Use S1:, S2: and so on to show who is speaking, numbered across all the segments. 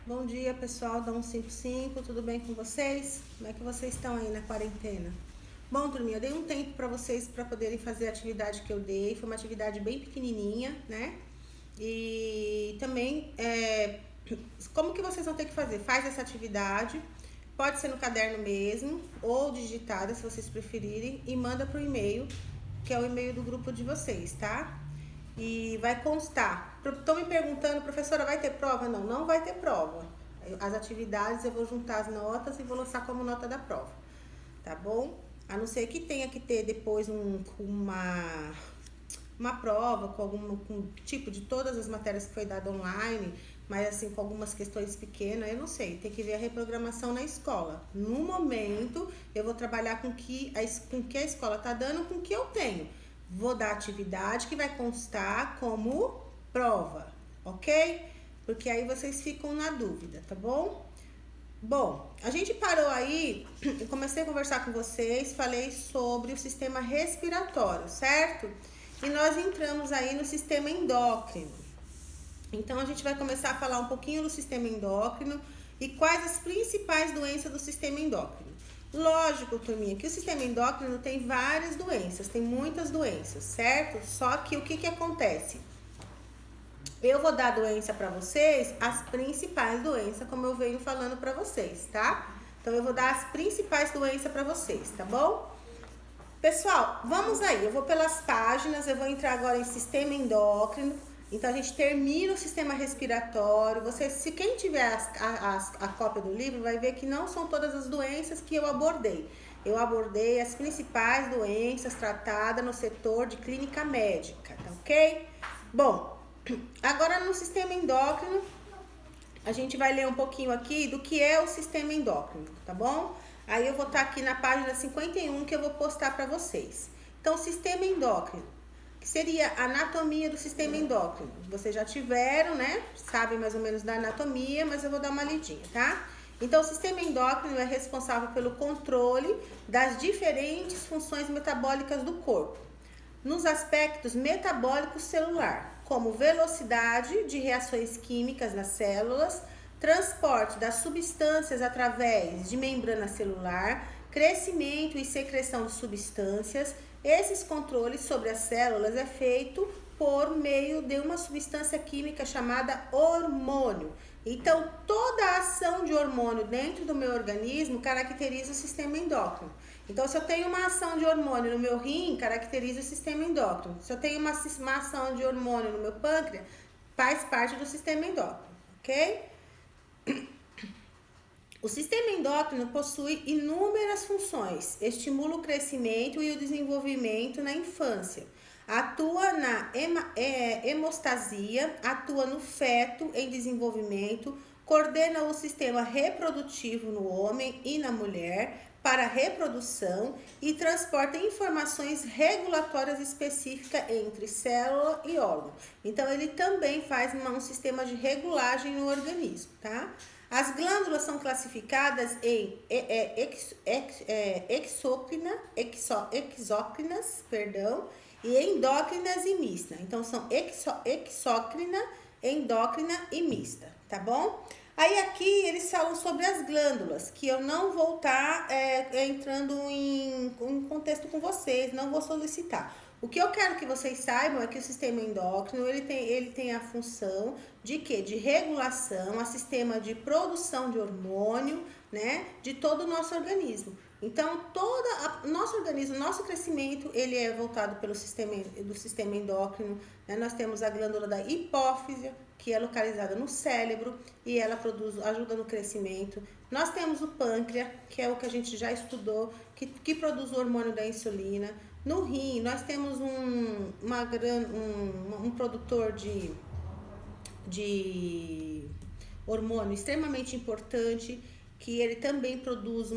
S1: Bom dia, pessoal da 155, tudo bem com vocês? Como é que vocês estão aí na quarentena? Bom, turminha, eu dei um tempo para vocês para poderem fazer a atividade que eu dei. Foi uma atividade bem pequenininha, né? E também, como que vocês vão ter que fazer? Faz essa atividade, pode ser no caderno mesmo, ou digitada, se vocês preferirem, e manda pro e-mail, que é o e-mail do grupo de vocês, tá? E vai constar. Estão me perguntando, professora, vai ter prova? Não, não vai ter prova. As atividades eu vou juntar as notas e vou lançar como nota da prova, tá bom? A não ser que tenha que ter depois uma prova com tipo de todas as matérias que foi dada online, mas assim, com algumas questões pequenas, eu não sei, tem que ver a reprogramação na escola. No momento, eu vou trabalhar com que a escola tá dando, com o que eu tenho. Vou dar atividade que vai constar como prova, ok? Porque aí vocês ficam na dúvida, tá bom? Bom, a gente parou aí, eu comecei a conversar com vocês, falei sobre o sistema respiratório, certo? E nós entramos aí no sistema endócrino. Então a gente vai começar a falar um pouquinho do sistema endócrino e quais as principais doenças do sistema endócrino. Lógico, turminha, que o sistema endócrino tem várias doenças, tem muitas doenças, certo? Só que o que acontece? Eu vou dar doença para vocês, as principais doenças, como eu venho falando para vocês, tá? Então eu vou dar as principais doenças para vocês, tá bom? Pessoal, vamos aí, eu vou pelas páginas, eu vou entrar agora em sistema endócrino. Então a gente termina o sistema respiratório. Se quem tiver a cópia do livro vai ver que não são todas as doenças que eu abordei. Eu abordei as principais doenças tratadas no setor de clínica médica, tá ok? Bom, agora no sistema endócrino, a gente vai ler um pouquinho aqui do que é o sistema endócrino, tá bom? Aí eu vou estar aqui na página 51 que eu vou postar para vocês. Então, sistema endócrino, que seria a anatomia do sistema endócrino. Vocês já tiveram, né? Sabem mais ou menos da anatomia, mas eu vou dar uma lidinha, tá? Então, o sistema endócrino é responsável pelo controle das diferentes funções metabólicas do corpo, nos aspectos metabólicos celular, como velocidade de reações químicas nas células, transporte das substâncias através de membrana celular, crescimento e secreção de substâncias. Esses controles sobre as células é feito por meio de uma substância química chamada hormônio. Então, toda a ação de hormônio dentro do meu organismo caracteriza o sistema endócrino. Então, se eu tenho uma ação de hormônio no meu rim, caracteriza o sistema endócrino. Se eu tenho uma ação de hormônio no meu pâncreas, faz parte do sistema endócrino, ok? O sistema endócrino possui inúmeras funções, estimula o crescimento e o desenvolvimento na infância, atua na hemostasia, atua no feto em desenvolvimento, coordena o sistema reprodutivo no homem e na mulher para a reprodução e transporta informações regulatórias específicas entre célula e órgão. Então, ele também faz um sistema de regulagem no organismo, tá? As glândulas são classificadas em exócrinas, e endócrinas e mista. Então, são exócrina, endócrina e mista, tá bom? Aí aqui eles falam sobre as glândulas, que eu não vou estar entrando em contexto com vocês, não vou solicitar. O que eu quero que vocês saibam é que o sistema endócrino, ele tem a função de quê? De regulação, a sistema de produção de hormônio, né? De todo o nosso organismo. Então, nosso organismo, nosso crescimento, ele é voltado pelo sistema endócrino, né? Nós temos a glândula da hipófise, que é localizada no cérebro e ela ajuda no crescimento. Nós temos o pâncreas, que é o que a gente já estudou, que produz o hormônio da insulina. No rim, nós temos um produtor de hormônio extremamente importante, que ele também produz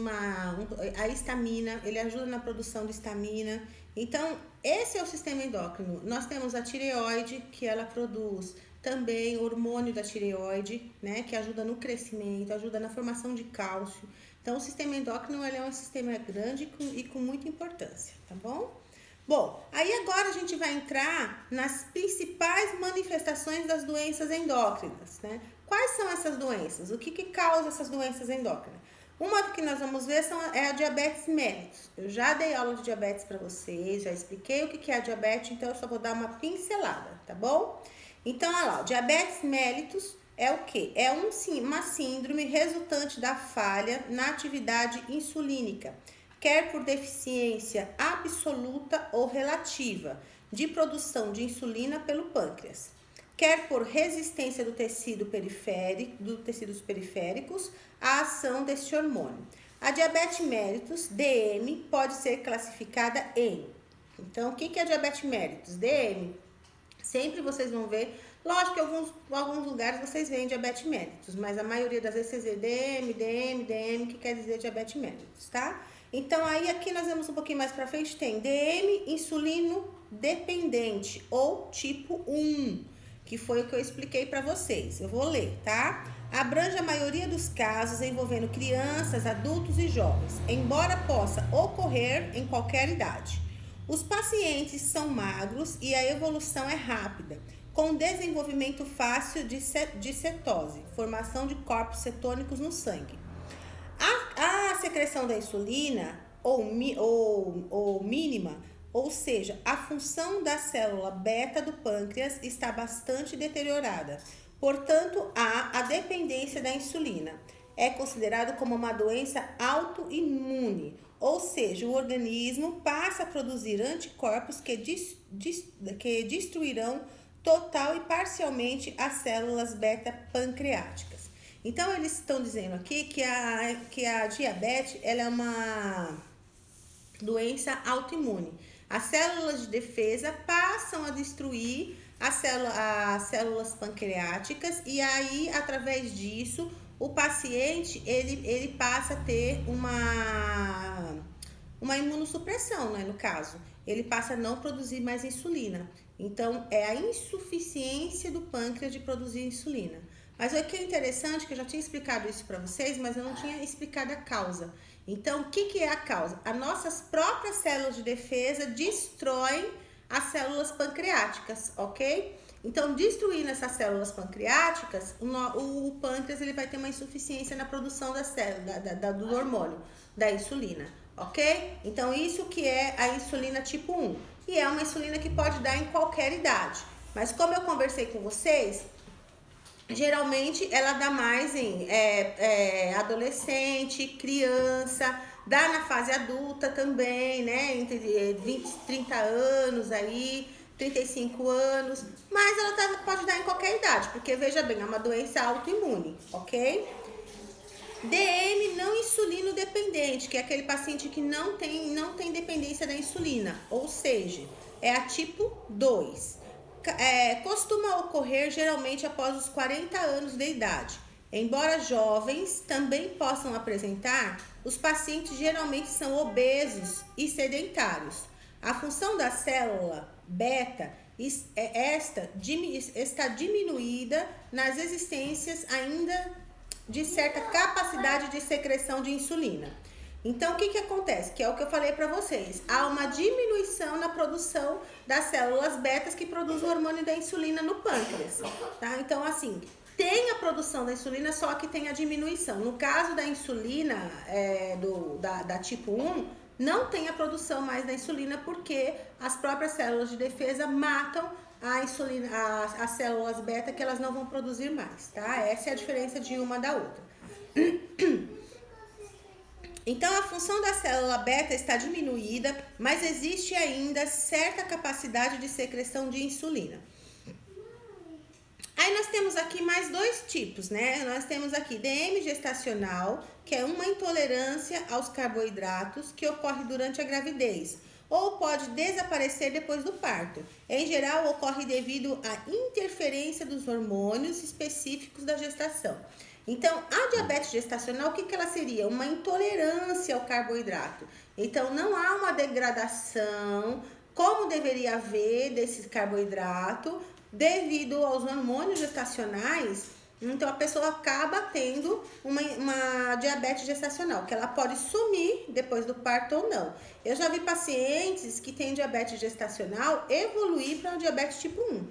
S1: a histamina, ele ajuda na produção de histamina. Então, esse é o sistema endócrino. Nós temos a tireoide, que ela produz também hormônio da tireoide, né, que ajuda no crescimento, ajuda na formação de cálcio. Então, o sistema endócrino ele é um sistema grande e com muita importância, tá bom? Bom, aí agora a gente vai entrar nas principais manifestações das doenças endócrinas, né? Quais são essas doenças? O que causa essas doenças endócrinas? Uma que nós vamos ver é a diabetes mellitus. Eu já dei aula de diabetes para vocês, já expliquei o que é a diabetes, então eu só vou dar uma pincelada, tá bom? Então, olha lá, diabetes mellitus é o quê? É uma síndrome resultante da falha na atividade insulínica, quer por deficiência absoluta ou relativa de produção de insulina pelo pâncreas, quer por resistência do tecido periférico, dos tecidos periféricos à ação deste hormônio. A diabetes mellitus, DM, pode ser classificada em... Então, o que é a diabetes mellitus? DM, sempre vocês vão ver, lógico que em alguns lugares vocês veem diabetes mellitus, mas a maioria das vezes vocês vê DM, que quer dizer diabetes mellitus, tá? Então, aí aqui nós vemos um pouquinho mais pra frente, tem DM, insulino dependente, ou tipo 1, que foi o que eu expliquei para vocês. Eu vou ler, tá? Abrange a maioria dos casos envolvendo crianças, adultos e jovens, embora possa ocorrer em qualquer idade. Os pacientes são magros e a evolução é rápida, com desenvolvimento fácil de cetose, formação de corpos cetônicos no sangue. A secreção da insulina, ou mínima, ou seja, a função da célula beta do pâncreas está bastante deteriorada. Portanto, há a dependência da insulina. É considerado como uma doença autoimune, ou seja, o organismo passa a produzir anticorpos que destruirão total e parcialmente as células beta pancreáticas. Então, eles estão dizendo aqui que a diabetes ela é uma doença autoimune. As células de defesa passam a destruir as células pancreáticas e aí, através disso, o paciente ele passa a ter uma imunossupressão, né, no caso. Ele passa a não produzir mais insulina. Então, é a insuficiência do pâncreas de produzir insulina. Mas o que é interessante, que eu já tinha explicado isso para vocês, mas eu não tinha explicado a causa. Então, o que é a causa? As nossas próprias células de defesa destroem as células pancreáticas, ok? Então, destruindo essas células pancreáticas, o pâncreas ele vai ter uma insuficiência na produção da célula, do hormônio, da insulina, ok? Então, isso que é a insulina tipo 1. E é uma insulina que pode dar em qualquer idade. Mas como eu conversei com vocês, geralmente ela dá mais em adolescente, criança, dá na fase adulta também, né? Entre 20 e 30 anos aí, 35 anos, mas ela pode dar em qualquer idade, porque veja bem, é uma doença autoimune, ok? DM não insulino dependente, que é aquele paciente que não tem dependência da insulina, ou seja, é a tipo 2. Costuma ocorrer geralmente após os 40 anos de idade. Embora jovens também possam apresentar, os pacientes geralmente são obesos e sedentários. A função da célula beta está diminuída nas existências ainda de certa capacidade de secreção de insulina. Então, o que acontece? Que é o que eu falei para vocês. Há uma diminuição na produção das células betas que produzem o hormônio da insulina no pâncreas, tá? Então, assim, tem a produção da insulina, só que tem a diminuição. No caso da insulina, da tipo 1, não tem a produção mais da insulina porque as próprias células de defesa matam a insulina, as células beta que elas não vão produzir mais, tá? Essa é a diferença de uma da outra. Então, a função da célula beta está diminuída, mas existe ainda certa capacidade de secreção de insulina. Aí nós temos aqui mais dois tipos, né? Nós temos aqui DM gestacional, que é uma intolerância aos carboidratos que ocorre durante a gravidez, ou pode desaparecer depois do parto. Em geral, ocorre devido à interferência dos hormônios específicos da gestação. Então, a diabetes gestacional, o que ela seria? Uma intolerância ao carboidrato. Então, não há uma degradação como deveria haver desse carboidrato devido aos hormônios gestacionais. Então, a pessoa acaba tendo uma diabetes gestacional, que ela pode sumir depois do parto ou não. Eu já vi pacientes que têm diabetes gestacional evoluir para uma diabetes tipo 1,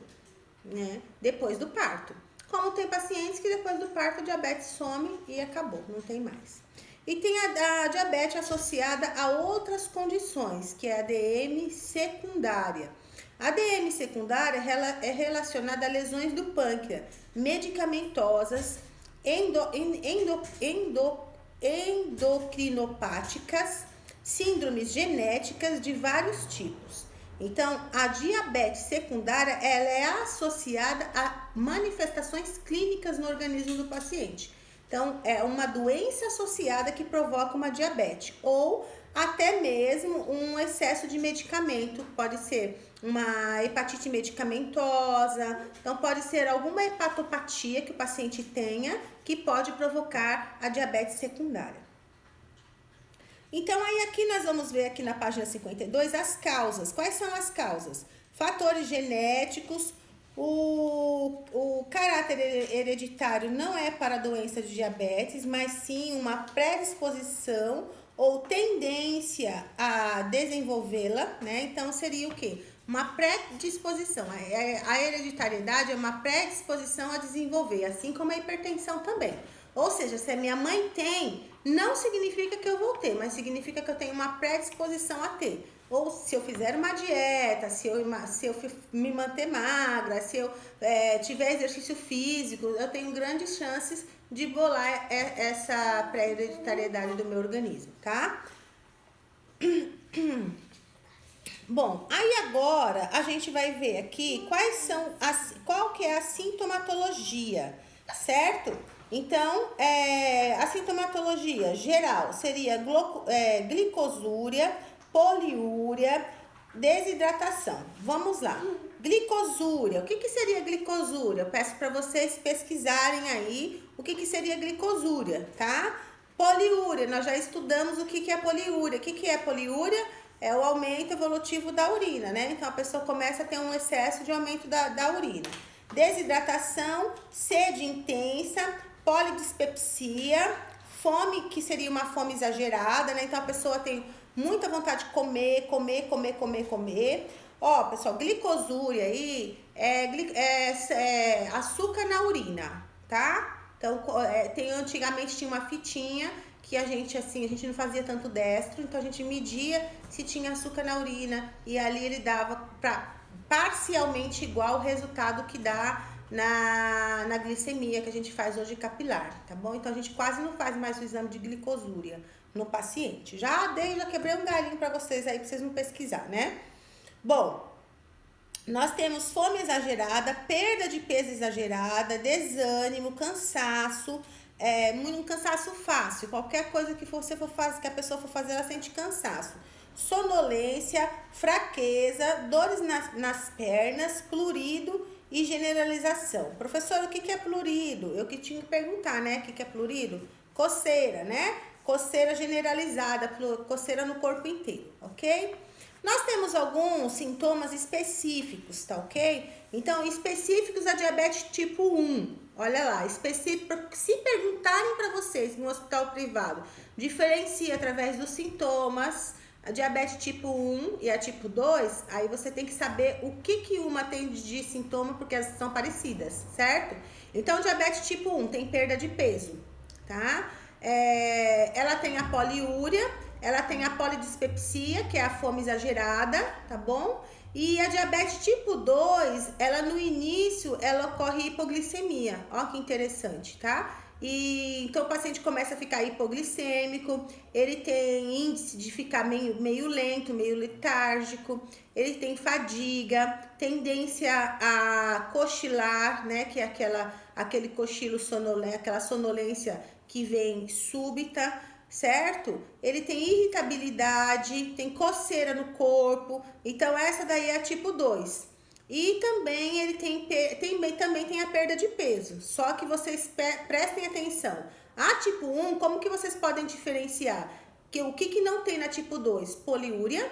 S1: né? Depois do parto. como tem pacientes que depois do parto a diabetes some e acabou, não tem mais. E tem a diabetes associada a outras condições, que é a DM secundária. A DM secundária é relacionada a lesões do pâncreas, medicamentosas, endocrinopáticas, síndromes genéticas de vários tipos. Então, a diabetes secundária ela é associada a manifestações clínicas no organismo do paciente. Então, é uma doença associada que provoca uma diabetes ou até mesmo um excesso de medicamento, pode ser uma hepatite medicamentosa, então pode ser alguma hepatopatia que o paciente tenha que pode provocar a diabetes secundária. Então, aí aqui nós vamos ver aqui na página 52 as causas. Quais são as causas? Fatores genéticos, o caráter hereditário não é para a doença de diabetes, mas sim uma predisposição ou tendência a desenvolvê-la, né? Então, seria o quê? Uma predisposição. A hereditariedade é uma predisposição a desenvolver, assim como a hipertensão também. Ou seja, se a minha mãe tem, não significa que eu vou ter, mas significa que eu tenho uma predisposição a ter. Ou se eu fizer uma dieta, se eu me manter magra, se eu tiver exercício físico, eu tenho grandes chances de bolar essa pré-hereditariedade do meu organismo, tá? Bom, aí agora a gente vai ver aqui qual que é a sintomatologia, certo? Então, a sintomatologia geral seria glicosúria, poliúria, desidratação. Vamos lá. Glicosúria. O que seria glicosúria? Eu peço para vocês pesquisarem aí o que seria glicosúria, tá? Poliúria. Nós já estudamos o que é poliúria. O que é poliúria? É o aumento evolutivo da urina, né? Então, a pessoa começa a ter um excesso de aumento da urina. Desidratação, sede intensa, polidispepsia, fome, que seria uma fome exagerada, né? Então, a pessoa tem muita vontade de comer. Ó, pessoal, glicosúria aí é açúcar na urina, tá? Então, antigamente tinha uma fitinha que a gente não fazia tanto destro, então a gente media se tinha açúcar na urina e ali ele dava parcialmente igual o resultado que dá na glicemia que a gente faz hoje capilar, tá bom? Então a gente quase não faz mais o exame de glicosúria no paciente. Já quebrei um galhinho para vocês aí, para vocês não pesquisar, né? Bom, nós temos fome exagerada, perda de peso exagerada, desânimo, cansaço, um cansaço fácil. Qualquer coisa que você for fazer, que a pessoa for fazer, ela sente cansaço. Sonolência, fraqueza, dores nas pernas, plurido e generalização. Professor, o que é plurido? Eu que tinha que perguntar, né? O que é plurido? Coceira, né? Coceira generalizada, coceira no corpo inteiro, ok? Nós temos alguns sintomas específicos, tá ok? Então, específicos a diabetes tipo 1. Olha lá, específico, se perguntarem para vocês no hospital privado, diferencia através dos sintomas, a diabetes tipo 1 e a tipo 2, aí você tem que saber o que uma tem de sintoma, porque elas são parecidas, certo? Então, diabetes tipo 1 tem perda de peso, tá? Ela tem a poliúria, ela tem a polidispepsia, que é a fome exagerada, tá bom? E a diabetes tipo 2, ela no início, ela ocorre hipoglicemia. Ó que interessante, tá? E então o paciente começa a ficar hipoglicêmico, ele tem índice de ficar meio lento, meio letárgico, ele tem fadiga, tendência a cochilar, né? Que é aquele cochilo sonolento, aquela sonolência que vem súbita, certo? Ele tem irritabilidade, tem coceira no corpo, então essa daí é a tipo 2. E também ele também tem a perda de peso, só que vocês prestem atenção. A tipo 1, como que vocês podem diferenciar? O que não tem na tipo 2? Poliúria.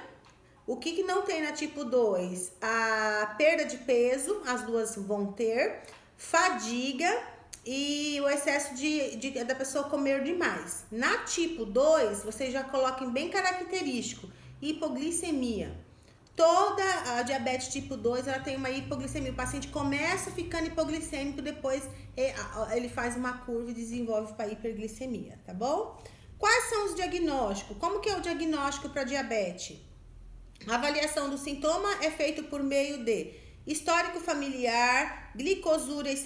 S1: O que não tem na tipo 2? A perda de peso, as duas vão ter. Fadiga e o excesso da pessoa comer demais. Na tipo 2, vocês já coloquem bem característico, hipoglicemia. Toda a diabetes tipo 2, ela tem uma hipoglicemia. O paciente começa ficando hipoglicêmico, depois ele faz uma curva e desenvolve para hiperglicemia, tá bom? Quais são os diagnósticos? Como que é o diagnóstico para diabetes? A avaliação do sintoma é feito por meio de histórico familiar, glicosúria e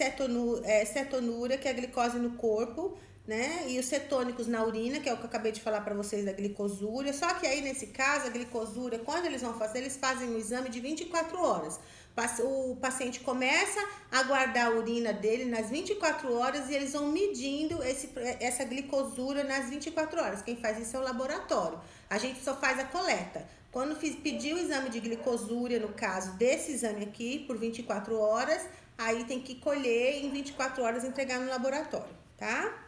S1: cetonúria, que é a glicose no corpo, né? E os cetônicos na urina, que é o que eu acabei de falar para vocês da glicosúria. Só que aí, nesse caso, a glicosúria, quando eles vão fazer, eles fazem um exame de 24 horas. O paciente começa a guardar a urina dele nas 24 horas e eles vão medindo essa glicosúria nas 24 horas. Quem faz isso é o laboratório. A gente só faz a coleta. Quando pedir o exame de glicosúria, no caso desse exame aqui, por 24 horas, aí tem que colher em 24 horas e entregar no laboratório, tá?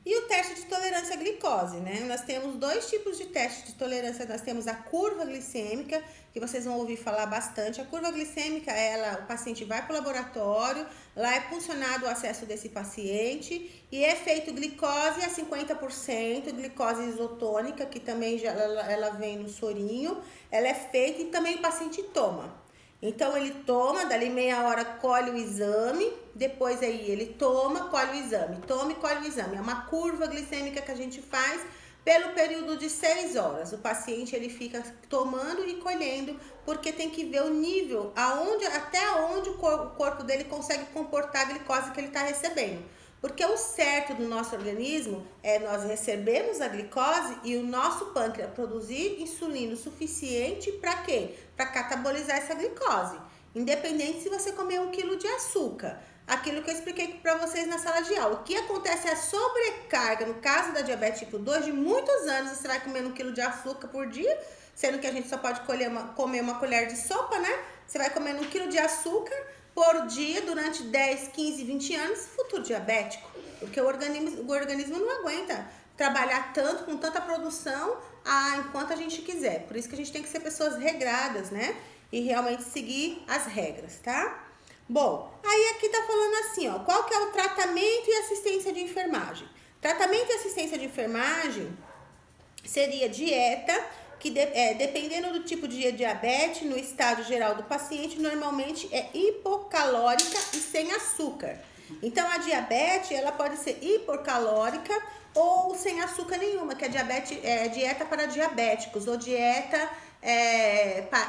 S1: E o teste de tolerância à glicose, né? Nós temos dois tipos de teste de tolerância. Nós temos a curva glicêmica, que vocês vão ouvir falar bastante. A curva glicêmica, o paciente vai para o laboratório, lá é funcionado o acesso desse paciente e é feito glicose a 50%, glicose isotônica, que também ela vem no sorinho, ela é feita e também o paciente toma. Então, ele toma, dali meia hora colhe o exame, depois aí ele toma, colhe o exame, toma e colhe o exame. É uma curva glicêmica que a gente faz pelo período de 6 horas. O paciente, ele fica tomando e colhendo, porque tem que ver o nível, até onde o corpo dele consegue comportar a glicose que ele está recebendo. Porque o certo do nosso organismo é nós recebermos a glicose e o nosso pâncreas produzir insulina o suficiente para quê? Para catabolizar essa glicose. Independente se você comer 1 quilo de açúcar. Aquilo que eu expliquei para vocês na sala de aula. O que acontece é a sobrecarga, no caso da diabetes tipo 2, de muitos anos você vai comendo 1 quilo de açúcar por dia, sendo que a gente só pode comer uma colher de sopa, né? Você vai comendo 1 quilo de açúcar por dia durante 10, 15, 20 anos, futuro diabético, porque o organismo não aguenta trabalhar tanto, com tanta produção, enquanto a gente quiser. Por isso que a gente tem que ser pessoas regradas, né? E realmente seguir as regras, tá? Bom, aí aqui tá falando assim, ó, qual que é o tratamento e assistência de enfermagem? Tratamento e assistência de enfermagem seria dieta, que dependendo do tipo de diabetes, no estado geral do paciente, normalmente é hipocalórica e sem açúcar. Então, a diabetes, ela pode ser hipocalórica ou sem açúcar nenhuma, que é dieta para diabéticos ou dieta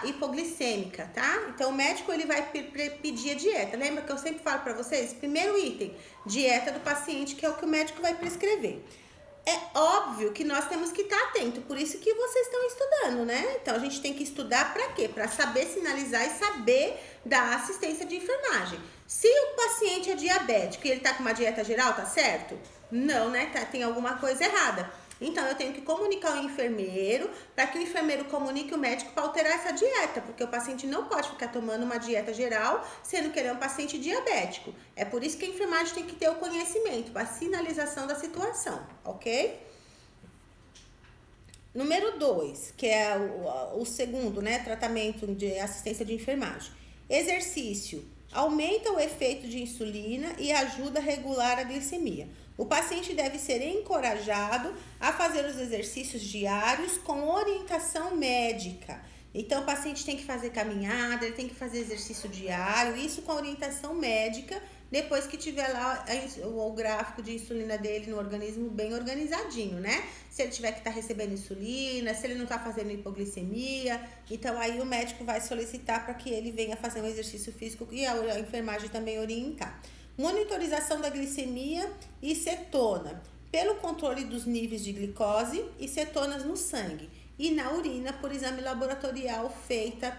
S1: hipoglicêmica, tá? Então, o médico, ele vai pedir a dieta. Lembra que eu sempre falo para vocês? Primeiro item, dieta do paciente, que é o que o médico vai prescrever. É óbvio que nós temos que estar atento, por isso que vocês estão estudando, né? Então, a gente tem que estudar para quê? Para saber sinalizar e saber da assistência de enfermagem. Se o paciente é diabético e ele tá com uma dieta geral, tá certo? Não, né? Tem alguma coisa errada. Então, eu tenho que comunicar ao enfermeiro, para que o enfermeiro comunique o médico para alterar essa dieta, porque o paciente não pode ficar tomando uma dieta geral, sendo que ele é um paciente diabético. É por isso que a enfermagem tem que ter o conhecimento, a sinalização da situação, ok? Número 2, que é o segundo, né, tratamento de assistência de enfermagem. Exercício. Aumenta o efeito de insulina e ajuda a regular a glicemia. O paciente deve ser encorajado a fazer os exercícios diários com orientação médica. Então, o paciente tem que fazer caminhada, ele tem que fazer exercício diário, isso com orientação médica, depois que tiver lá o gráfico de insulina dele no organismo bem organizadinho, né? Se ele tiver que estar recebendo insulina, se ele não está fazendo hipoglicemia, então aí o médico vai solicitar para que ele venha fazer um exercício físico e a enfermagem também orientar. Monitorização da glicemia e cetona, pelo controle dos níveis de glicose e cetonas no sangue. E na urina, por exame laboratorial fita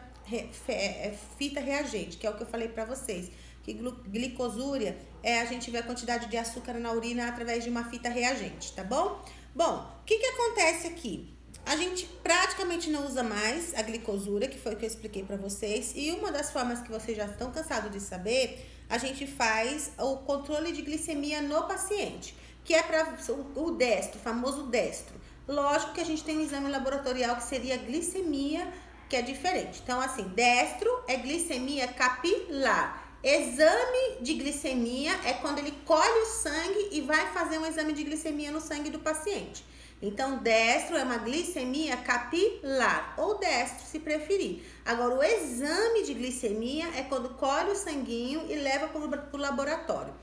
S1: reagente, que é o que eu falei para vocês. Que glicosúria a gente vê a quantidade de açúcar na urina através de uma fita reagente, tá bom? Bom, o que acontece aqui? A gente praticamente não usa mais a glicosúria, que foi o que eu expliquei para vocês. E uma das formas que vocês já estão cansados de saber, a gente faz o controle de glicemia no paciente, que é para o destro, o famoso destro. Lógico que a gente tem um exame laboratorial que seria glicemia, que é diferente. Então, assim, destro é glicemia capilar. Exame de glicemia é quando ele colhe o sangue e vai fazer um exame de glicemia no sangue do paciente. Então, destro é uma glicemia capilar, ou destro, se preferir. Agora, o exame de glicemia é quando colhe o sanguinho e leva para o laboratório.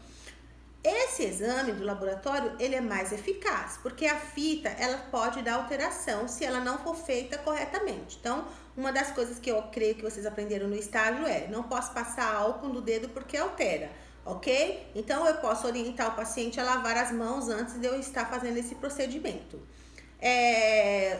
S1: Esse exame do laboratório, ele é mais eficaz, porque a fita, ela pode dar alteração se ela não for feita corretamente. Então, uma das coisas que eu creio que vocês aprenderam no estágio é, não posso passar álcool no dedo porque altera, ok? Então, eu posso orientar o paciente a lavar as mãos antes de eu estar fazendo esse procedimento.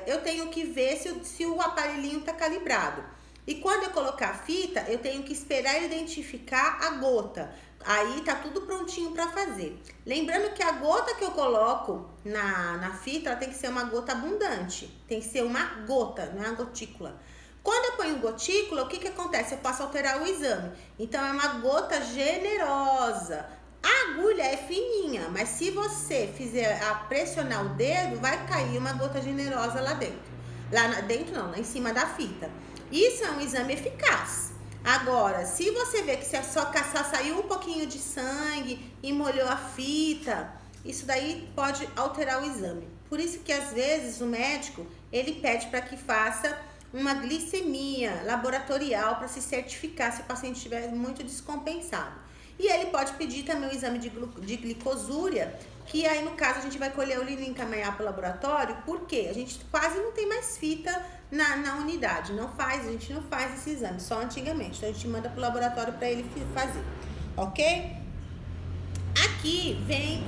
S1: Eu tenho que ver se o aparelhinho está calibrado. E quando eu colocar a fita, eu tenho que esperar identificar a gota. Aí tá tudo prontinho para fazer. Lembrando que a gota que eu coloco na fita, ela tem que ser uma gota abundante. Tem que ser uma gota, não é uma gotícula. Quando eu ponho gotícula, o que acontece? Eu posso alterar o exame. Então, é uma gota generosa. A agulha é fininha, mas se você fizer pressionar o dedo, vai cair uma gota generosa lá dentro. Lá em cima da fita. Isso é um exame eficaz. Agora, se você vê que só saiu um pouquinho de sangue e molhou a fita, isso daí pode alterar o exame. Por isso que às vezes o médico, ele pede para que faça uma glicemia laboratorial para se certificar se o paciente estiver muito descompensado. E ele pode pedir também o exame de glicosúria, que aí no caso a gente vai colher a urina e encaminhar para o laboratório, porque a gente quase não tem mais fita na unidade, a gente não faz esse exame, só antigamente, então a gente manda para o laboratório para ele fazer, ok? Aqui vem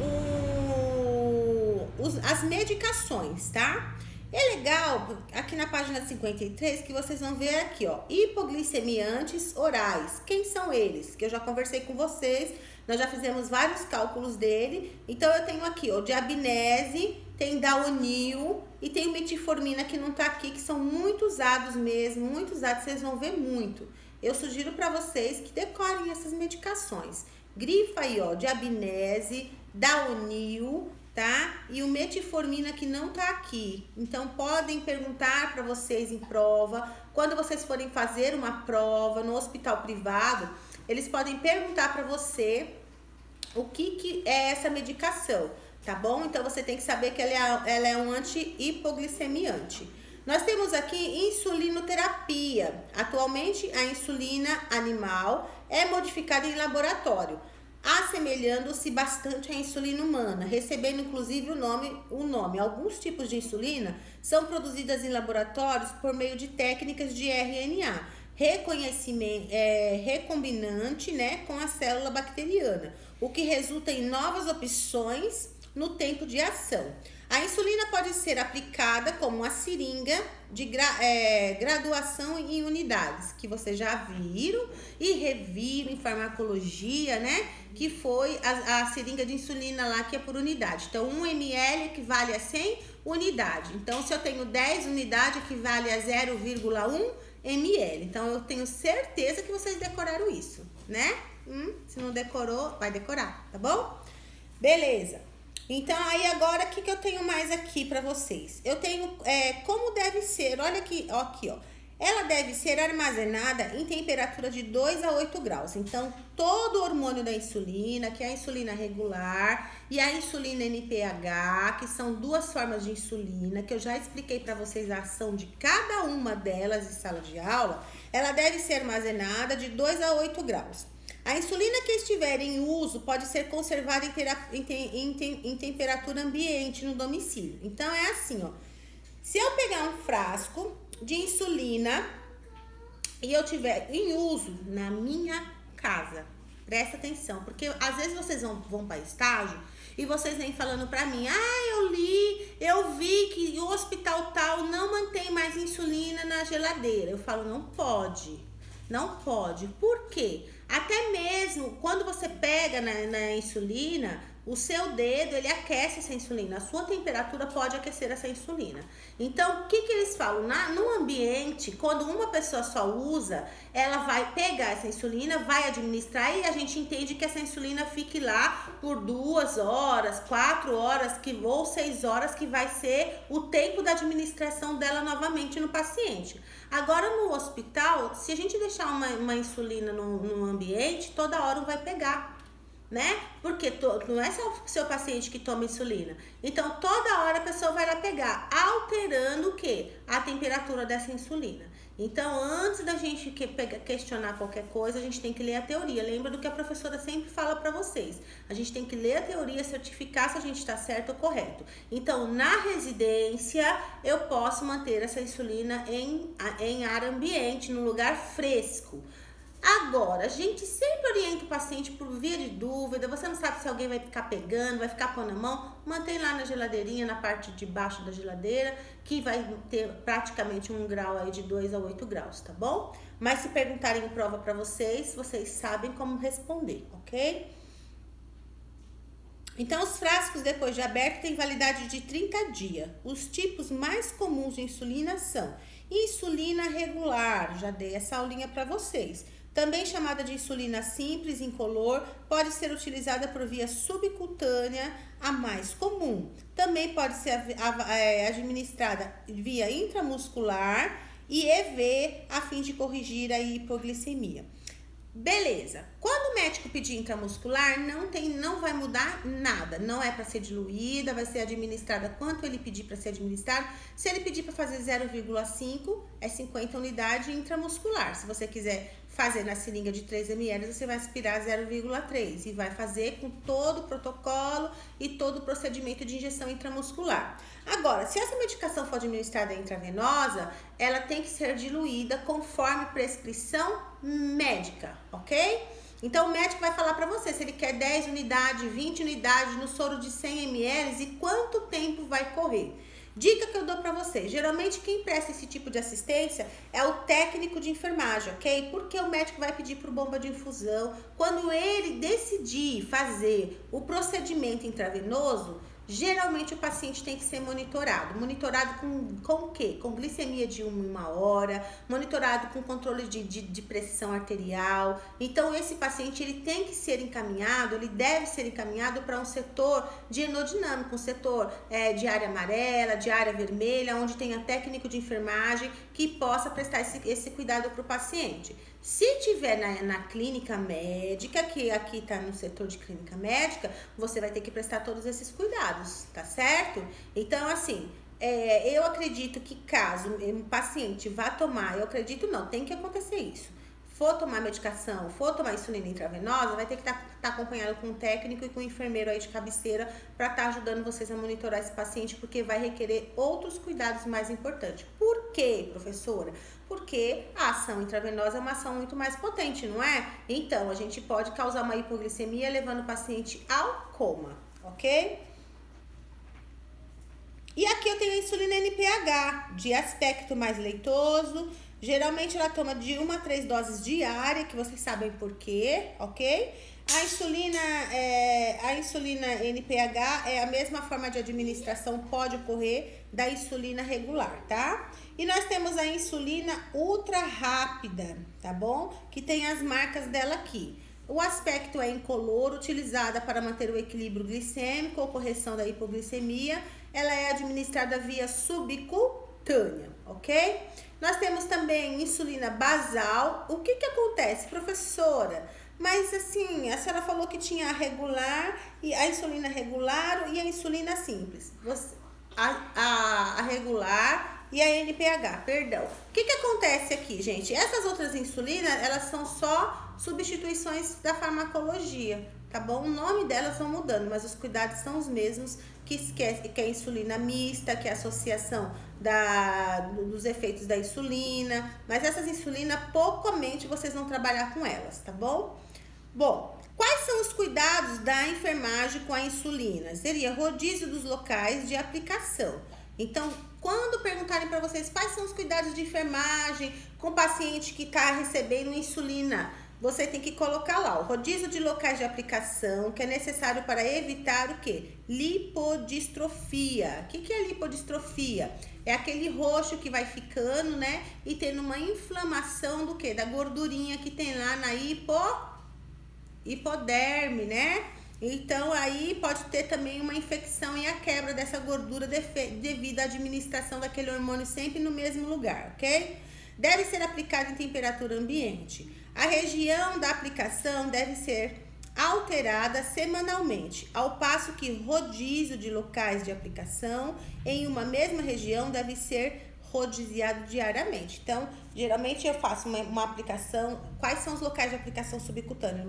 S1: as medicações, tá? É legal, aqui na página 53, que vocês vão ver aqui, ó, hipoglicemiantes orais. Quem são eles? Que eu já conversei com vocês, nós já fizemos vários cálculos dele. Então, eu tenho aqui, ó, diabinese, tem daonil e tem metformina que não tá aqui, que são muito usados mesmo, muito usados, vocês vão ver muito. Eu sugiro para vocês que decorem essas medicações. Grifa aí, ó, diabinese, daonil, tá? E o metformina que não tá aqui. Então, podem perguntar para vocês em prova. Quando vocês forem fazer uma prova no hospital privado, eles podem perguntar para você o que é essa medicação, tá bom? Então, você tem que saber que ela é um anti-hipoglicemiante. Nós temos aqui insulinoterapia. Atualmente, a insulina animal é modificada em laboratório, assemelhando-se bastante à insulina humana, recebendo inclusive o nome. Alguns tipos de insulina são produzidas em laboratórios por meio de técnicas de RNA, recombinante, né, com a célula bacteriana, o que resulta em novas opções no tempo de ação. A insulina pode ser aplicada como uma seringa de graduação em unidades, que vocês já viram e reviram em farmacologia, né? Que foi a seringa de insulina lá, que é por unidade. Então, 1 ml equivale a 100 unidades. Então, se eu tenho 10 unidades, equivale a 0,1 ml. Então, eu tenho certeza que vocês decoraram isso, né? Se não decorou, vai decorar, tá bom? Beleza. Então, aí agora, o que eu tenho mais aqui para vocês? Eu tenho como deve ser, olha aqui, ó. Ela deve ser armazenada em temperatura de 2 a 8 graus. Então, todo o hormônio da insulina, que é a insulina regular e a insulina NPH, que são duas formas de insulina, que eu já expliquei para vocês a ação de cada uma delas em sala de aula, ela deve ser armazenada de 2 a 8 graus. A insulina que estiver em uso pode ser conservada em temperatura ambiente no domicílio. Então, é assim, ó. Se eu pegar um frasco de insulina e eu tiver em uso na minha casa, presta atenção, porque às vezes vocês vão para estágio e vocês vêm falando para mim, eu vi que o hospital tal não mantém mais insulina na geladeira. Eu falo, não pode. Por quê? Até mesmo quando você pega na insulina, o seu dedo, ele aquece essa insulina. A sua temperatura pode aquecer essa insulina. Então, o que eles falam? No ambiente, quando uma pessoa só usa, ela vai pegar essa insulina, vai administrar e a gente entende que essa insulina fique lá por 2 horas, 4 horas ou 6 horas, que vai ser o tempo da administração dela novamente no paciente. Agora, no hospital, se a gente deixar uma insulina no ambiente, toda hora vai pegar. né? Porque não é só o seu paciente que toma insulina. Então, toda hora a pessoa vai lá pegar, alterando o quê? A temperatura dessa insulina. Então, antes da gente questionar qualquer coisa, a gente tem que ler a teoria. Lembra do que a professora sempre fala para vocês. A gente tem que ler a teoria, certificar se a gente está certo ou correto. Então, na residência, eu posso manter essa insulina em ar ambiente, no lugar fresco. Agora, a gente sempre orienta o paciente por via de dúvida, você não sabe se alguém vai ficar pegando, vai ficar pondo na mão, mantém lá na geladeirinha, na parte de baixo da geladeira, que vai ter praticamente um grau aí de 2 a 8 graus, tá bom? Mas se perguntarem em prova pra vocês sabem como responder, ok? Então, os frascos depois de aberto têm validade de 30 dias. Os tipos mais comuns de insulina são insulina regular, já dei essa aulinha para vocês. Também chamada de insulina simples, incolor, pode ser utilizada por via subcutânea, a mais comum. Também pode ser administrada via intramuscular e EV, a fim de corrigir a hipoglicemia. Beleza, quando o médico pedir intramuscular, não vai mudar nada, não é para ser diluída, vai ser administrada quanto ele pedir para ser administrado. Se ele pedir para fazer 0,5, é 50 unidades intramuscular. Se você quiser fazer na seringa de 3 ml, você vai aspirar 0,3 e vai fazer com todo o protocolo e todo o procedimento de injeção intramuscular. Agora, se essa medicação for administrada intravenosa, ela tem que ser diluída conforme prescrição médica, ok? Então, o médico vai falar para você se ele quer 10 unidades, 20 unidades no soro de 100 ml e quanto tempo vai correr. Dica que eu dou para você, geralmente quem presta esse tipo de assistência é o técnico de enfermagem, ok? Porque o médico vai pedir por bomba de infusão. Quando ele decidir fazer o procedimento intravenoso, geralmente o paciente tem que ser monitorado. Monitorado com o quê? Com glicemia de 1 hora, monitorado com controle de pressão arterial. Então, esse paciente ele tem que ser encaminhado, ele deve ser encaminhado para um setor de hemodinâmica, um setor de área amarela, de área vermelha, onde tenha técnico de enfermagem que possa prestar esse cuidado para o paciente. Se tiver na clínica médica, que aqui está no setor de clínica médica, você vai ter que prestar todos esses cuidados, tá certo? Então, assim, eu acredito que caso um paciente vá tomar, eu acredito não, tem que acontecer isso. For tomar medicação, for tomar insulina intravenosa, vai ter que estar acompanhado com um técnico e com um enfermeiro aí de cabeceira para estar ajudando vocês a monitorar esse paciente, porque vai requerer outros cuidados mais importantes. Por quê, professora? Porque a ação intravenosa é uma ação muito mais potente, não é? Então, a gente pode causar uma hipoglicemia levando o paciente ao coma, ok? E aqui eu tenho a insulina NPH, de aspecto mais leitoso. Geralmente ela toma de 1 a 3 doses diárias, que vocês sabem por quê, ok? A insulina NPH é a mesma forma de administração, pode ocorrer da insulina regular, tá? E nós temos a insulina ultra rápida, tá bom? Que tem as marcas dela aqui. O aspecto é incolor, utilizada para manter o equilíbrio glicêmico ou correção da hipoglicemia. Ela é administrada via subcutânea, ok? Nós temos também insulina basal. O que acontece, professora? Mas assim, a senhora falou que tinha a insulina regular e a insulina simples. A regular e a NPH, perdão. O que acontece aqui, gente? Essas outras insulinas, elas são só substituições da farmacologia, tá bom? O nome delas vão mudando, mas os cuidados são os mesmos, que é a insulina mista, que é a associação dos efeitos da insulina. Mas essas insulinas, poucamente vocês vão trabalhar com elas, tá bom? Bom, quais são os cuidados da enfermagem com a insulina? Seria rodízio dos locais de aplicação. Então, quando perguntarem para vocês quais são os cuidados de enfermagem com o paciente que está recebendo insulina, você tem que colocar lá o rodízio de locais de aplicação, que é necessário para evitar o quê? Lipodistrofia. O que é lipodistrofia? É aquele roxo que vai ficando, né? E tendo uma inflamação do quê? Da gordurinha que tem lá na hipoderme, né? Então, aí pode ter também uma infecção e a quebra dessa gordura devido à administração daquele hormônio sempre no mesmo lugar, ok? Deve ser aplicado em temperatura ambiente. A região da aplicação deve ser alterada semanalmente, ao passo que rodízio de locais de aplicação em uma mesma região deve ser rodiziado diariamente. Então, geralmente eu faço uma aplicação. Quais são os locais de aplicação subcutânea?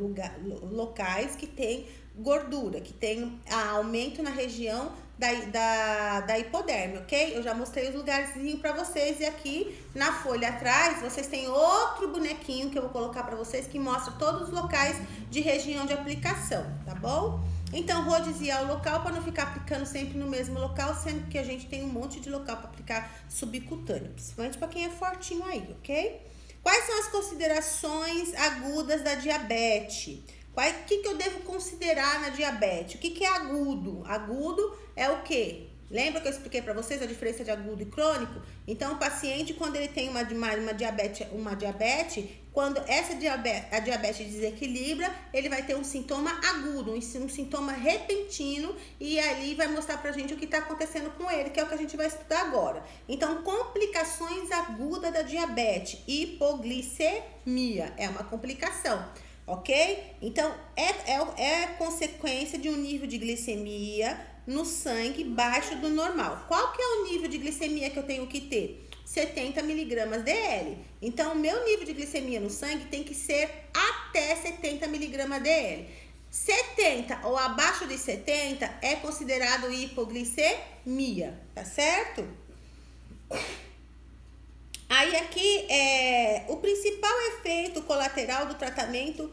S1: Locais que tem gordura, que tem aumento na região da hipoderme, ok? Eu já mostrei os lugarzinhos para vocês, e aqui na folha atrás vocês têm outro bonequinho que eu vou colocar para vocês que mostra todos os locais de região de aplicação, tá bom? Então, rodiziar o local para não ficar aplicando sempre no mesmo local, sendo que a gente tem um monte de local para aplicar subcutâneo, principalmente para quem é fortinho aí, ok? Quais são as considerações agudas da diabetes? O que eu devo considerar na diabetes? O que é agudo? Agudo é o quê? Lembra que eu expliquei para vocês a diferença de agudo e crônico? Então, o paciente, quando ele tem uma diabetes, quando a diabetes desequilibra, ele vai ter um sintoma agudo, um sintoma repentino, e ali vai mostrar pra gente o que está acontecendo com ele, que é o que a gente vai estudar agora. Então, complicações agudas da diabetes, hipoglicemia, é uma complicação. Ok? Então, é consequência de um nível de glicemia no sangue baixo do normal. Qual que é o nível de glicemia que eu tenho que ter? 70 miligramas DL. Então, o meu nível de glicemia no sangue tem que ser até 70 miligramas DL. 70 ou abaixo de 70 é considerado hipoglicemia, tá certo? Aí aqui, o principal efeito colateral do tratamento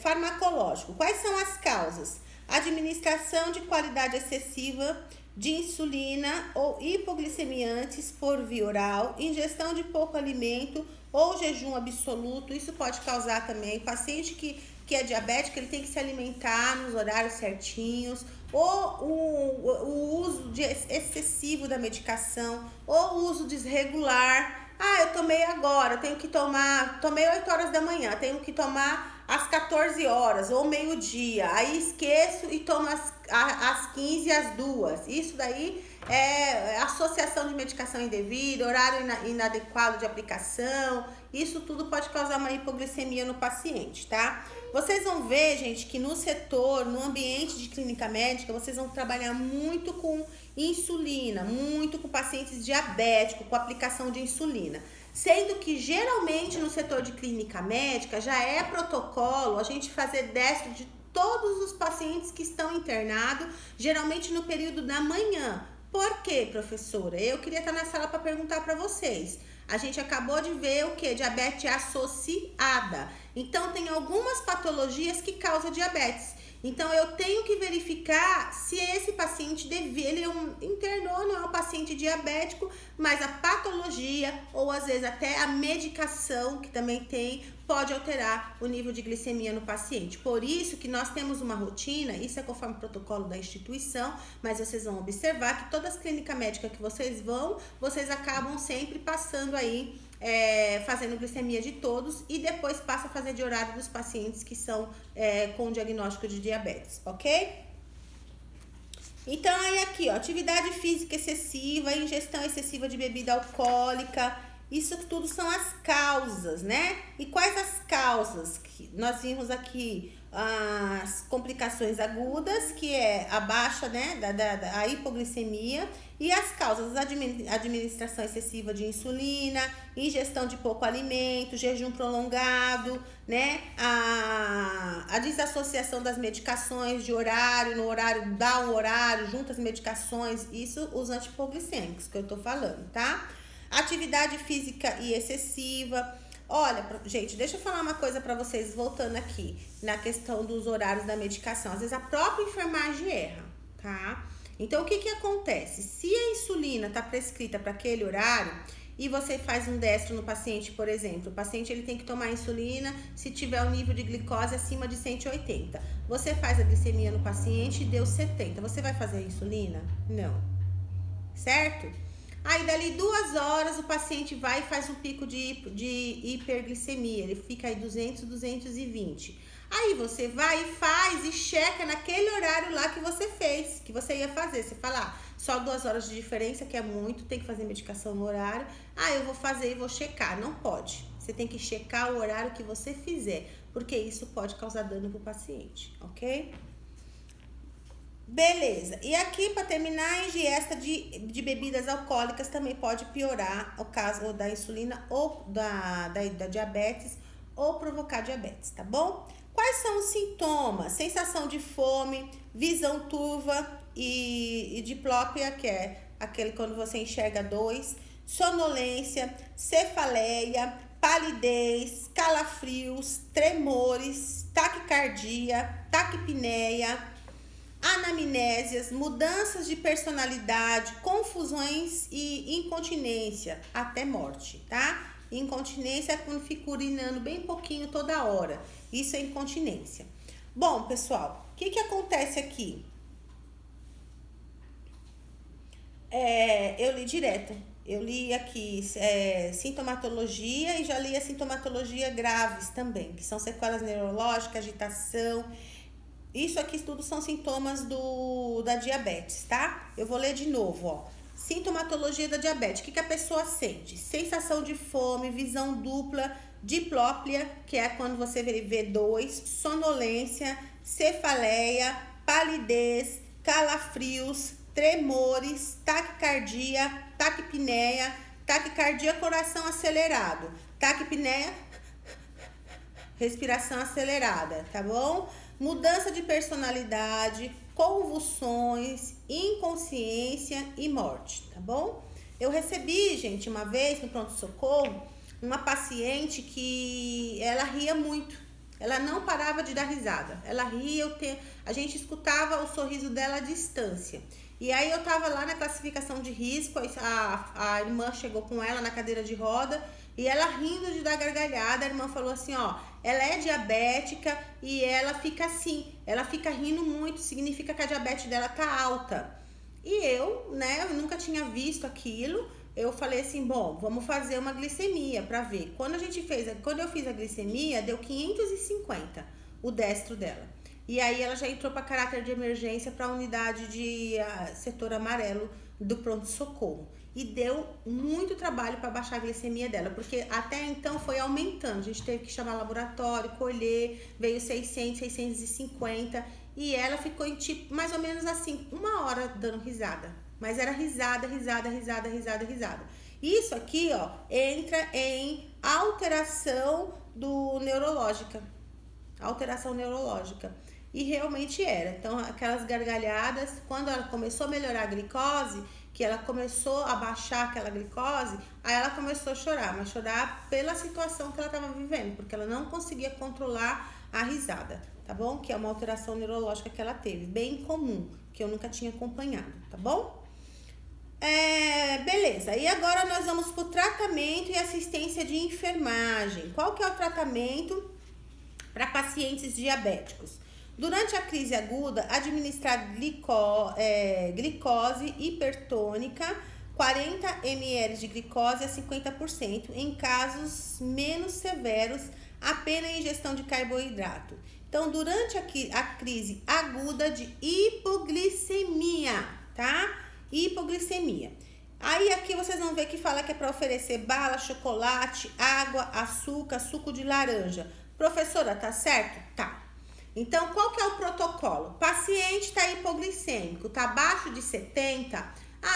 S1: farmacológico. Quais são as causas? Administração de qualidade excessiva de insulina ou hipoglicemiantes por via oral, ingestão de pouco alimento ou jejum absoluto. Isso pode causar também. Paciente que é diabético, ele tem que se alimentar nos horários certinhos, ou o uso excessivo da medicação, ou o uso desregular. Eu tomei agora, eu tenho que tomei 8 horas da manhã, tenho que tomar às 14 horas ou meio-dia, aí esqueço e tomo às 15 e às 2. Isso daí é associação de medicação indevida, horário inadequado de aplicação. Isso tudo pode causar uma hipoglicemia no paciente, tá? Vocês vão ver, gente, que no setor, no ambiente de clínica médica, vocês vão trabalhar muito com insulina, muito com pacientes diabéticos, com aplicação de insulina. Sendo que, geralmente, no setor de clínica médica, já é protocolo a gente fazer destro de todos os pacientes que estão internados, geralmente no período da manhã. Por quê, professora? Eu queria estar na sala para perguntar para vocês. A gente acabou de ver o que? Diabetes associada. Então, tem algumas patologias que causam diabetes. Então, eu tenho que verificar se esse paciente ele internou, não é um paciente diabético, mas a patologia ou às vezes até a medicação que também tem pode alterar o nível de glicemia no paciente. Por isso que nós temos uma rotina, isso é conforme o protocolo da instituição, mas vocês vão observar que todas as clínicas médicas que vocês vão, vocês acabam sempre passando aí, fazendo glicemia de todos, e depois passa a fazer de horário dos pacientes que são com diagnóstico de diabetes, ok? Então, aí aqui, ó, atividade física excessiva, ingestão excessiva de bebida alcoólica, isso tudo são as causas, né? E quais as causas? Nós vimos aqui as complicações agudas, que é a baixa, né, da hipoglicemia, e as causas, administração excessiva de insulina, ingestão de pouco alimento, jejum prolongado, né, a desassociação das medicações de horário, no horário, dá um horário, junta as medicações, isso os antihipoglicêmicos que eu tô falando, tá? Atividade física e excessiva. Olha, gente, deixa eu falar uma coisa para vocês, voltando aqui na questão dos horários da medicação. Às vezes a própria enfermagem erra, tá? Então, o que acontece? Se a insulina tá prescrita para aquele horário e você faz um destro no paciente, por exemplo, o paciente ele tem que tomar insulina se tiver um nível de glicose acima de 180. Você faz a glicemia no paciente e deu 70. Você vai fazer a insulina? Não. Certo? Aí, dali 2 horas, o paciente vai e faz um pico de hiperglicemia. Ele fica aí 200, 220. Aí, você vai e faz e checa naquele horário lá que você fez, que você ia fazer. Você fala, só 2 horas de diferença, que é muito, tem que fazer medicação no horário. Eu vou fazer e vou checar. Não pode. Você tem que checar o horário que você fizer. porque isso pode causar dano para o paciente, ok? Beleza, e aqui para terminar, a ingesta de bebidas alcoólicas também pode piorar o caso da insulina ou da diabetes ou provocar diabetes, tá bom? Quais são os sintomas? Sensação de fome, visão turva e diplopia, que é aquele quando você enxerga dois, sonolência, cefaleia, palidez, calafrios, tremores, taquicardia, taquipneia, anamnésias, mudanças de personalidade, confusões e incontinência, até morte, tá? Incontinência é quando fica urinando bem pouquinho toda hora. Isso é incontinência. Bom, pessoal, o que acontece aqui? Eu li direto. Eu li aqui sintomatologia e já li a sintomatologia graves também, que são sequelas neurológicas, agitação. Isso aqui tudo são sintomas da diabetes, tá? Eu vou ler de novo, ó. Sintomatologia da diabetes. O que a pessoa sente? Sensação de fome, visão dupla, diplopia, que é quando você vê dois, sonolência, cefaleia, palidez, calafrios, tremores, taquicardia, taquipneia, taquicardia, coração acelerado, taquipneia, respiração acelerada, tá bom? Mudança de personalidade, convulsões, inconsciência e morte, tá bom? Eu recebi, gente, uma vez no pronto-socorro, uma paciente que ela ria muito. Ela não parava de dar risada. Ela ria, a gente escutava o sorriso dela à distância. E aí eu tava lá na classificação de risco, a irmã chegou com ela na cadeira de roda e ela rindo de dar gargalhada, a irmã falou assim, ó, ela é diabética e ela fica assim, ela fica rindo muito, significa que a diabetes dela tá alta. E eu, né, eu nunca tinha visto aquilo, eu falei assim, bom, vamos fazer uma glicemia pra ver. Quando eu fiz a glicemia, deu 550 o destro dela. E aí ela já entrou para caráter de emergência para a unidade de setor amarelo do pronto-socorro. E deu muito trabalho para baixar a glicemia dela, porque até então foi aumentando. A gente teve que chamar laboratório, colher, veio 600, 650 e ela ficou em tipo, mais ou menos assim, 1 hora dando risada. Mas era risada, risada, risada, risada, risada. Isso aqui, ó, entra em alteração neurológica. Alteração neurológica. E realmente era. Então, aquelas gargalhadas, quando ela começou a melhorar a glicose, que ela começou a baixar aquela glicose, aí ela começou a chorar, mas chorar pela situação que ela estava vivendo, porque ela não conseguia controlar a risada, tá bom? Que é uma alteração neurológica que ela teve, bem comum, que eu nunca tinha acompanhado, tá bom? Beleza, e agora nós vamos para o tratamento e assistência de enfermagem. Qual que é o tratamento para pacientes diabéticos? Durante a crise aguda, administrar glicose hipertônica, 40 ml de glicose a 50%. Em casos menos severos, apenas ingestão de carboidrato. Então, durante a crise aguda de hipoglicemia, tá? Hipoglicemia. Aí aqui vocês vão ver que fala que é para oferecer bala, chocolate, água, açúcar, suco de laranja. Professora, tá certo? Tá. Então, qual que é o protocolo? Paciente tá hipoglicêmico, tá abaixo de 70,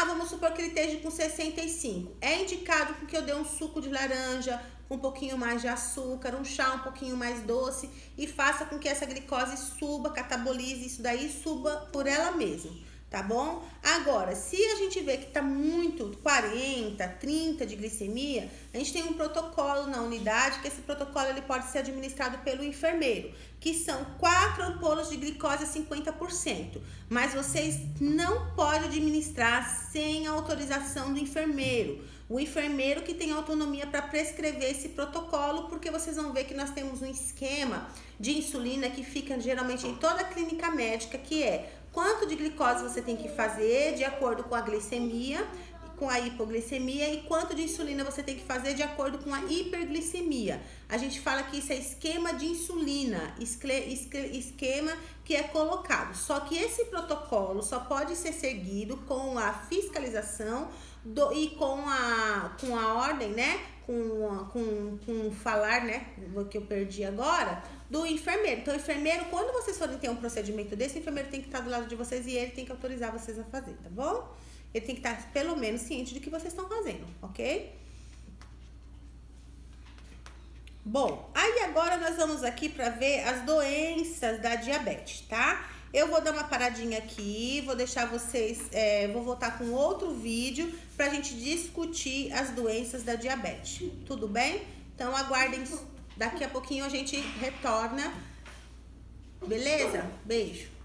S1: vamos supor que ele esteja com 65. É indicado que eu dê um suco de laranja, um pouquinho mais de açúcar, um chá um pouquinho mais doce e faça com que essa glicose suba, catabolize isso daí, suba por ela mesma, tá bom? Agora, se a gente vê que tá muito, 40, 30 de glicemia, a gente tem um protocolo na unidade, que esse protocolo ele pode ser administrado pelo enfermeiro, que são 4 ampolas de glicose a 50%, mas vocês não podem administrar sem a autorização do enfermeiro. O enfermeiro que tem autonomia para prescrever esse protocolo, porque vocês vão ver que nós temos um esquema de insulina que fica geralmente em toda a clínica médica, que é quanto de glicose você tem que fazer de acordo com a glicemia, com a hipoglicemia, e quanto de insulina você tem que fazer de acordo com a hiperglicemia. A gente fala que isso é esquema de insulina, esquema que é colocado. Só que esse protocolo só pode ser seguido com a fiscalização e com a ordem, né? com falar, né, que eu perdi agora, do enfermeiro. Então, o enfermeiro, quando vocês forem ter um procedimento desse, o enfermeiro tem que estar do lado de vocês e ele tem que autorizar vocês a fazer, tá bom? Ele tem que estar, pelo menos, ciente do que vocês estão fazendo, ok? Bom, aí agora nós vamos aqui para ver as doenças da diabetes, tá? Eu vou dar uma paradinha aqui, vou deixar vocês, vou voltar com outro vídeo pra gente discutir as doenças da diabetes, tudo bem? Então aguardem, daqui a pouquinho a gente retorna, beleza? Beijo!